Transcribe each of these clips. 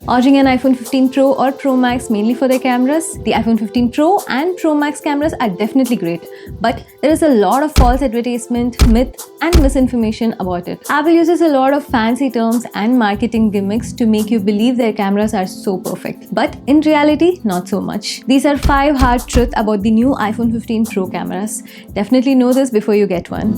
Ordering an iPhone 15 Pro or Pro Max mainly for their cameras, the iPhone 15 Pro and Pro Max cameras are definitely great, but there is a lot of false advertisement, myth and misinformation about it. Apple uses a lot of fancy terms and marketing gimmicks to make you believe their cameras are so perfect, but in reality, not so much. These are 5 hard truths about the new iPhone 15 Pro cameras. Definitely know this before you get one.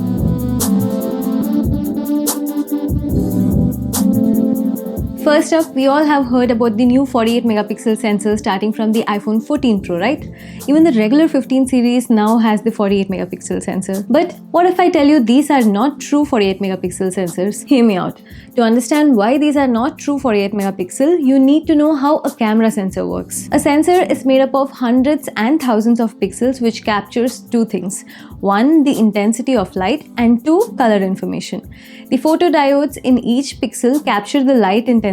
First up, we all have heard about the new 48 megapixel sensor starting from the iPhone 14 Pro, right? Even the regular 15 series now has the 48 megapixel sensor. But what if I tell you these are not true 48 megapixel sensors? Hear me out. To understand why these are not true 48 megapixel, you need to know how a camera sensor works. A sensor is made up of hundreds and thousands of pixels which captures 2 things. 1, the intensity of light, and 2, color information. The photodiodes in each pixel capture the light intensity,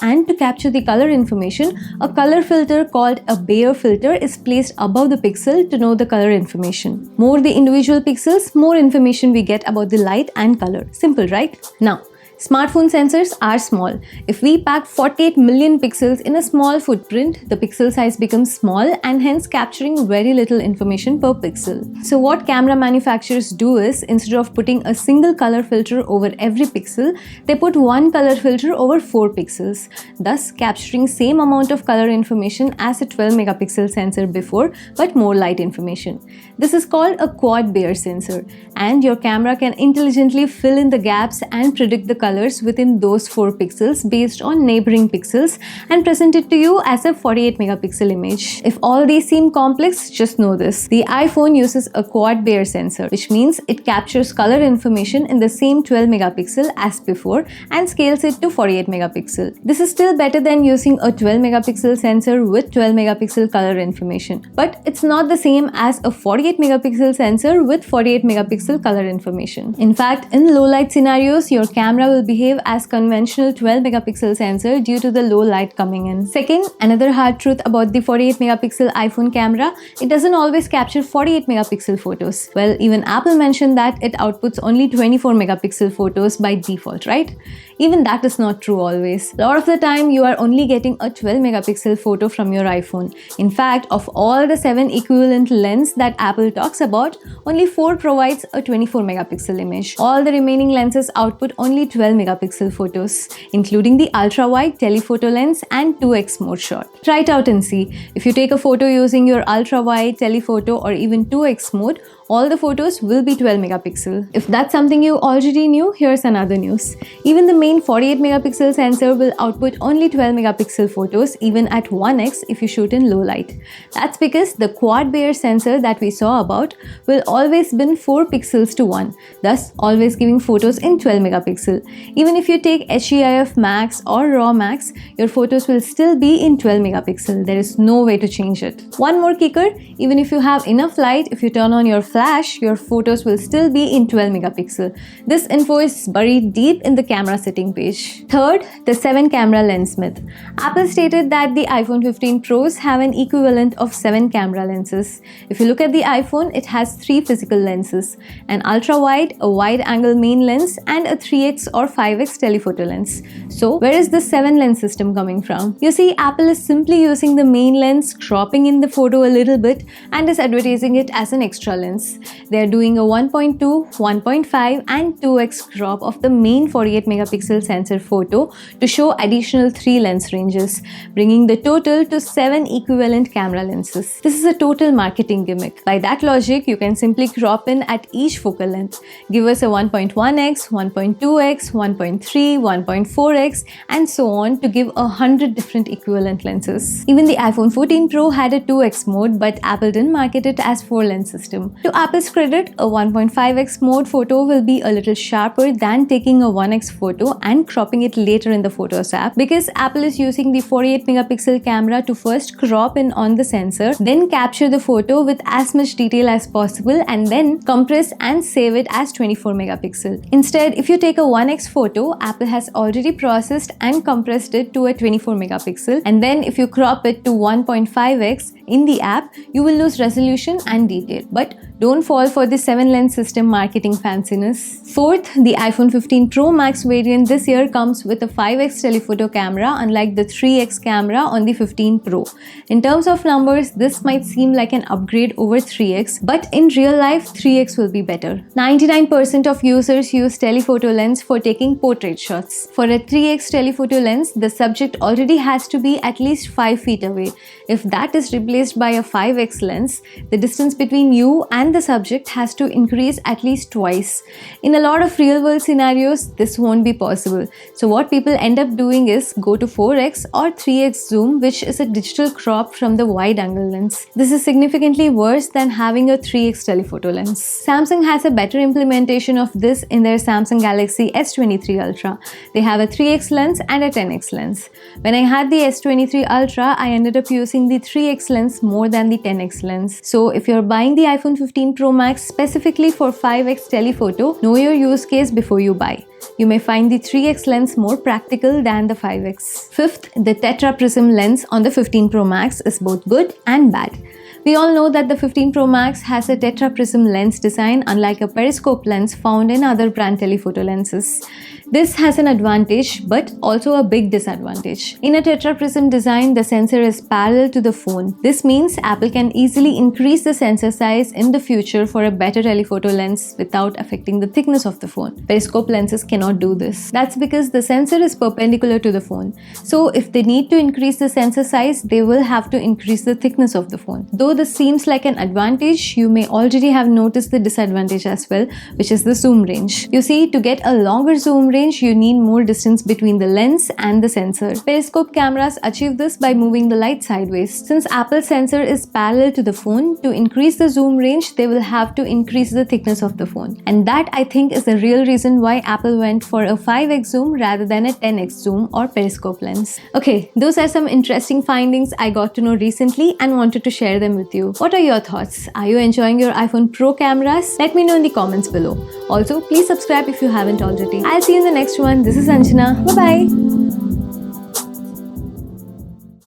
and to capture the color information, a color filter called a Bayer filter is placed above the pixel to know the color information. More the individual pixels, more information we get about the light and color. Simple, right? Now, smartphone sensors are small. If we pack 48 million pixels in a small footprint, the pixel size becomes small and hence capturing very little information per pixel. So what camera manufacturers do is, instead of putting a single color filter over every pixel, they put one color filter over 4 pixels, thus capturing same amount of color information as a 12 megapixel sensor before, but more light information. This is called a quad Bayer sensor, and your camera can intelligently fill in the gaps and predict the colors within those 4 pixels based on neighboring pixels and present it to you as a 48 megapixel image. If all these seem complex, just know this. The iPhone uses a quad Bayer sensor, which means it captures color information in the same 12 megapixel as before and scales it to 48 megapixel. This is still better than using a 12 megapixel sensor with 12 megapixel color information, but it's not the same as a 48 megapixel sensor with 48 megapixel color information. In fact, in low light scenarios, your camera will behave as conventional 12 megapixel sensor due to the low light coming in. Second, another hard truth about the 48 megapixel iPhone camera, it doesn't always capture 48 megapixel photos. Well, even Apple mentioned that it outputs only 24 megapixel photos by default, right? Even that is not true always. A lot of the time, you are only getting a 12 megapixel photo from your iPhone. In fact, of all the 7 equivalent lenses that Apple talks about, only 4 provides a 24 megapixel image. All the remaining lenses output only 12 megapixel photos, including the ultra-wide telephoto lens and 2x mode shot. Try it out and see. If you take a photo using your ultra-wide, telephoto or even 2x mode, all the photos will be 12 megapixel. If that's something you already knew, here's another news. Even the main 48 megapixel sensor will output only 12 megapixel photos even at 1x if you shoot in low light. That's because the quad Bayer sensor that we saw about will always bin 4 pixels to 1, thus always giving photos in 12 megapixel. Even if you take HEIF Max or RAW Max, your photos will still be in 12 megapixel. There is no way to change it. One more kicker, even if you have enough light, if you turn on your flash, your photos will still be in 12 megapixel. This info is buried deep in the camera setting page. Third, the 7 camera lens myth. Apple stated that the iPhone 15 Pros have an equivalent of 7 camera lenses. If you look at the iPhone, it has 3 physical lenses, an ultra-wide, a wide-angle main lens, and a 3x or 5x telephoto lens. So, where is the 7 lens system coming from? You see, Apple is simply using the main lens, cropping in the photo a little bit, and is advertising it as an extra lens. They are doing a 1.2, 1.5 and 2x crop of the main 48 megapixel sensor photo to show additional 3 lens ranges, bringing the total to 7 equivalent camera lenses. This is a total marketing gimmick. By that logic, you can simply crop in at each focal length. Give us a 1.1x, 1.2x, 1.3, 1.4x and so on to give 100 different equivalent lenses. Even the iPhone 14 Pro had a 2x mode, but Apple didn't market it as 4 lens system. To Apple's credit, a 1.5x mode photo will be a little sharper than taking a 1x photo and cropping it later in the Photos app, because Apple is using the 48 megapixel camera to first crop in on the sensor, then capture the photo with as much detail as possible and then compress and save it as 24 megapixel. Instead, if you take a 1x photo, Apple has already processed and compressed it to a 24 megapixel, and then if you crop it to 1.5x in the app, you will lose resolution and detail, but Don't fall for the 7-lens system marketing fanciness. Fourth, the iPhone 15 Pro Max variant this year comes with a 5x telephoto camera, unlike the 3x camera on the 15 Pro. In terms of numbers, this might seem like an upgrade over 3x, but in real life, 3x will be better. 99% of users use telephoto lens for taking portrait shots. For a 3x telephoto lens, the subject already has to be at least 5 feet away. If that is replaced by a 5x lens, the distance between you and the subject has to increase at least twice. In a lot of real-world scenarios, this won't be possible. So what people end up doing is go to 4x or 3x zoom, which is a digital crop from the wide-angle lens. This is significantly worse than having a 3x telephoto lens. Samsung has a better implementation of this in their Samsung Galaxy S23 Ultra. They have a 3x lens and a 10x lens. When I had the S23 Ultra, I ended up using the 3x lens more than the 10x lens. So if you're buying the iPhone 15 Pro Max specifically for 5x telephoto, know your use case before you buy. You may find the 3x lens more practical than the 5x. Fifth, the Tetra Prism lens on the 15 Pro Max is both good and bad. We all know that the 15 Pro Max has a Tetra Prism lens design, unlike a periscope lens found in other brand telephoto lenses. This has an advantage but also a big disadvantage. In a Tetra Prism design, the sensor is parallel to the phone. This means Apple can easily increase the sensor size in the future for a better telephoto lens without affecting the thickness of the phone. Periscope lenses cannot do this. That's because the sensor is perpendicular to the phone. So if they need to increase the sensor size, they will have to increase the thickness of the phone. Though this seems like an advantage, you may already have noticed the disadvantage as well, which is the zoom range. You see, to get a longer zoom range, you need more distance between the lens and the sensor. Periscope cameras achieve this by moving the light sideways. Since Apple's sensor is parallel to the phone, to increase the zoom range, they will have to increase the thickness of the phone. And that, I think, is the real reason why Apple went for a 5x zoom rather than a 10x zoom or periscope lens. Okay, those are some interesting findings I got to know recently and wanted to share them with you. What are your thoughts? Are you enjoying your iPhone Pro cameras? Let me know in the comments below. Also, please subscribe if you haven't already. I'll see you in the next one. This is Anjana. Bye-bye.